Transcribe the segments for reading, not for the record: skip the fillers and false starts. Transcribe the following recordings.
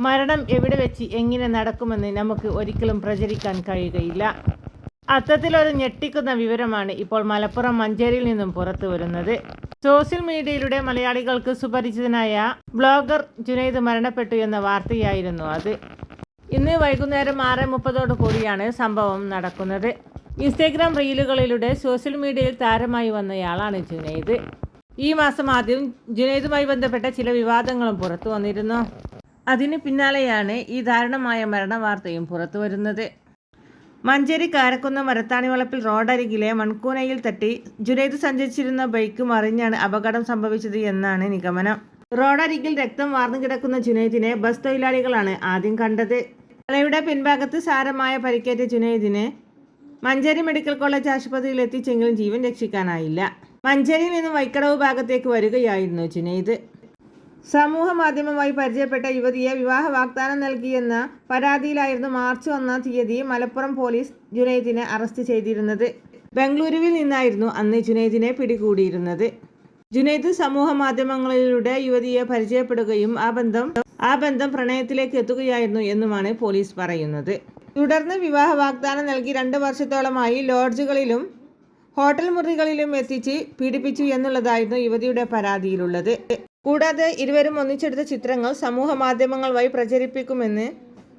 മരണം എവിടെ വെച്ച് എങ്ങനെ നടക്കുമെന്ന് നമുക്ക് ഒരിക്കലും പ്രചരിക്കാൻ കഴിയുകയില്ല. അത്തരത്തിലൊരു ഞെട്ടിക്കുന്ന വിവരമാണ് ഇപ്പോൾ മലപ്പുറം മഞ്ചേരിയിൽ നിന്നും പുറത്തു വരുന്നത്. സോഷ്യൽ മീഡിയയിലൂടെ മലയാളികൾക്ക് സുപരിചിതനായ ബ്ലോഗർ ജുനൈദ് മരണപ്പെട്ടു എന്ന വാർത്തയായിരുന്നു അത്. ഇന്ന് വൈകുന്നേരം 6:30 കൂടിയാണ് സംഭവം നടക്കുന്നത്. ഇൻസ്റ്റഗ്രാം റീലുകളിലൂടെ സോഷ്യൽ മീഡിയയിൽ താരമായി വന്നയാളാണ് ജുനൈദ്. ഈ മാസം ആദ്യം ജുനൈദുമായി ബന്ധപ്പെട്ട ചില വിവാദങ്ങളും പുറത്തു വന്നിരുന്നു. അതിന് പിന്നാലെയാണ് ഈ ദാരുണമായ മരണവാർത്തയും പുറത്തു വരുന്നത്. മഞ്ചേരി കാരക്കുന്ന് മരത്താണിവളപ്പിൽ റോഡരികിലെ മൺകൂനയിൽ തട്ടി ജുനൈദ് സഞ്ചരിച്ചിരുന്ന ബൈക്ക് മറിഞ്ഞാണ് അപകടം സംഭവിച്ചത് എന്നാണ് നിഗമനം. റോഡരികിൽ രക്തം വാർന്നു കിടക്കുന്ന ജുനൈദിനെ ബസ് തൊഴിലാളികളാണ് ആദ്യം കണ്ടത്. തലയുടെ പിൻഭാഗത്ത് സാരമായ പരിക്കേറ്റ ജുനൈദിനെ മഞ്ചേരി മെഡിക്കൽ കോളേജ് ആശുപത്രിയിൽ എത്തിച്ചെങ്കിലും ജീവൻ രക്ഷിക്കാനായില്ല. മഞ്ചേരിയിൽ നിന്നും വൈക്കടവ് ഭാഗത്തേക്ക് വരികയായിരുന്നു ജുനൈദ്. സമൂഹ മാധ്യമമായി പരിചയപ്പെട്ട യുവതിയെ വിവാഹ വാഗ്ദാനം നൽകിയെന്ന പരാതിയിലായിരുന്നു മാർച്ച് 1-ാം തീയതി മലപ്പുറം പോലീസ് ജുനൈദിനെ അറസ്റ്റ് ചെയ്തിരുന്നത്. ബംഗളൂരുവിൽ നിന്നായിരുന്നു അന്ന് ജുനൈദിനെ പിടികൂടിയിരുന്നത്. ജുനൈദ് സമൂഹ മാധ്യമങ്ങളിലൂടെ യുവതിയെ പരിചയപ്പെടുകയും ആ ബന്ധം പ്രണയത്തിലേക്ക് എത്തുകയായിരുന്നു എന്നുമാണ് പോലീസ് പറയുന്നത്. തുടർന്ന് വിവാഹ വാഗ്ദാനം നൽകി 2 വർഷത്തോളമായി ലോഡ്ജുകളിലും ഹോട്ടൽ മുറികളിലും എത്തിച്ച് പീഡിപ്പിച്ചു എന്നുള്ളതായിരുന്നു യുവതിയുടെ പരാതിയിലുള്ളത്. കൂടാതെ ഇരുവരും ഒന്നിച്ചെടുത്ത ചിത്രങ്ങൾ സമൂഹ മാധ്യമങ്ങൾ വഴി പ്രചരിപ്പിക്കുമെന്ന്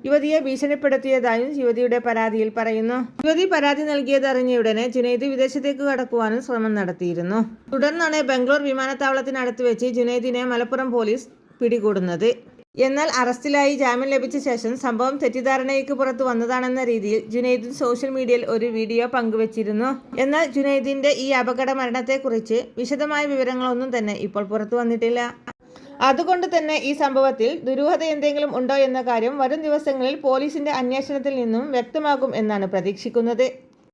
യുവതിയെ ഭീഷണിപ്പെടുത്തിയതായും യുവതിയുടെ പരാതിയിൽ പറയുന്നു. യുവതി പരാതി നൽകിയതറിഞ്ഞയുടനെ ജുനൈദ് വിദേശത്തേക്ക് കടക്കുവാനും ശ്രമം നടത്തിയിരുന്നു. തുടർന്നാണ് ബംഗളൂർ വിമാനത്താവളത്തിനടുത്ത് വെച്ച് ജുനൈദിനെ മലപ്പുറം പോലീസ് പിടികൂടുന്നത്. എന്നാൽ അറസ്റ്റിലായി ജാമ്യം ലഭിച്ച ശേഷം സംഭവം തെറ്റിദ്ധാരണയ്ക്ക് പുറത്തു വന്നതാണെന്ന രീതിയിൽ ജുനൈദ് സോഷ്യൽ മീഡിയയിൽ ഒരു വീഡിയോ പങ്കുവച്ചിരുന്നു. എന്നാൽ ജുനൈദിന്റെ ഈ അപകട മരണത്തെക്കുറിച്ച് വിശദമായ വിവരങ്ങളൊന്നും തന്നെ ഇപ്പോൾ പുറത്തു വന്നിട്ടില്ല. അതുകൊണ്ട് തന്നെ ഈ സംഭവത്തിൽ ദുരൂഹത എന്തെങ്കിലും ഉണ്ടോ എന്ന കാര്യം വരും ദിവസങ്ങളിൽ പോലീസിന്റെ അന്വേഷണത്തിൽ നിന്നും വ്യക്തമാകും എന്നാണ് പ്രതീക്ഷിക്കുന്നത്.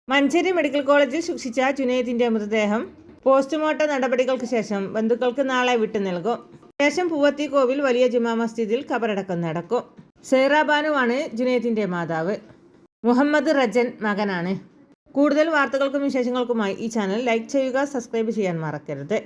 മഞ്ചേരി മെഡിക്കൽ കോളേജിൽ സൂക്ഷിച്ച ജുനൈദിന്റെ മൃതദേഹം പോസ്റ്റ്മോർട്ടം നടപടികൾക്ക് ശേഷം ബന്ധുക്കൾക്ക് നാളെ വിട്ടു നൽകും. ശേഷം പൂവത്തിക്കോവിൽ വലിയ ജുമാ മസ്ജിദിൽ ഖബറടക്കം നടക്കും. സൈറ ബാനുവാണ് ജുനൈദിന്റെ മാതാവ്. മുഹമ്മദ് റജൻ മകനാണ്. കൂടുതൽ വാർത്തകൾക്കും വിശേഷങ്ങൾക്കുമായി ഈ ചാനൽ ലൈക്ക് ചെയ്യുക, സബ്സ്ക്രൈബ് ചെയ്യാൻ മറക്കരുത്.